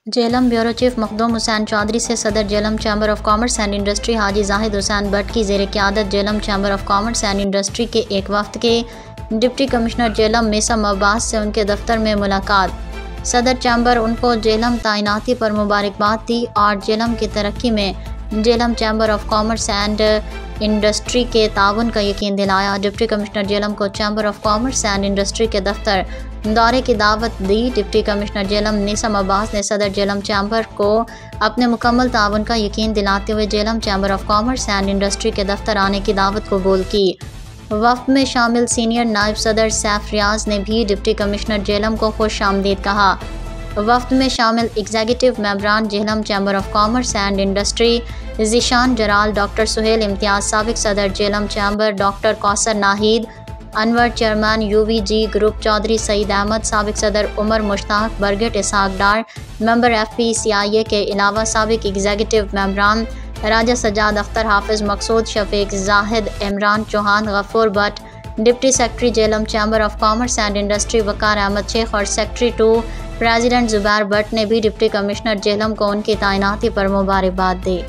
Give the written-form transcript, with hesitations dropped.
Jhelum bureau chief Makhdoom Hussain Chaudhry से सदर Jhelum chamber of commerce and industry Haji Zahid Hussain Bhatt की ज़ेर क़यादत Jhelum chamber of commerce and industry के एक वक्त के डिप्टी कमिश्नर जेलम मेसम अब्बास से उनके दफ्तर में मुलाकात। सदर चैम्बर उनको जेलम तैनाती पर मुबारकबाद दी और जेलम की तरक्की में Jhelum chamber of commerce and industry के ताउन का यकीन दिलाया। डिप्टी कमिश्नर जेलम को chamber of commerce and industry के दफ्तर दौरे की दावत दी। डिप्टी कमिश्नर जेलम मेसम अब्बास ने सदर जेलम चैम्बर को अपने मुकम्मल ताउन का यकीन दिलाते हुए Jhelum chamber of commerce and industry के दफ्तर आने की दावत कबूल की। वफ्द में शामिल सीनियर नायब सदर सैफ रियाज ने भी डिप्टी कमिश्नर जेलम को खुश आमदीद कहा। वफ्द में शामिल एग्जीक्यूटिव मेंबरान Jhelum chamber of commerce and industry Zeeshan Jaral, doctor Suhail Imtiaz, साबिक सदर Jhelum chamber doctor Kausar Nahid, Anwar chairman UVG group Chaudhry Saeed Ahmed, साबिक सदर उमर मुश्ताक, बरगट इसहाक डार, मेंबर FPCIA के अलावा साबिक एग्जीक्यूटिव मेंबरान Raja Sajjad Akhtar, Hafiz Maqsood, Shafiq Zahid, Imran Chauhan, Ghafoor Bhatt, deputy secretary Jhelum chamber of commerce and industry Waqar Ahmed Sheikh और secretary to president Zubair Bhatt ने भी डिप्टी कमिश्नर जेलम को उनकी तैनाती पर मुबारकबाद दी।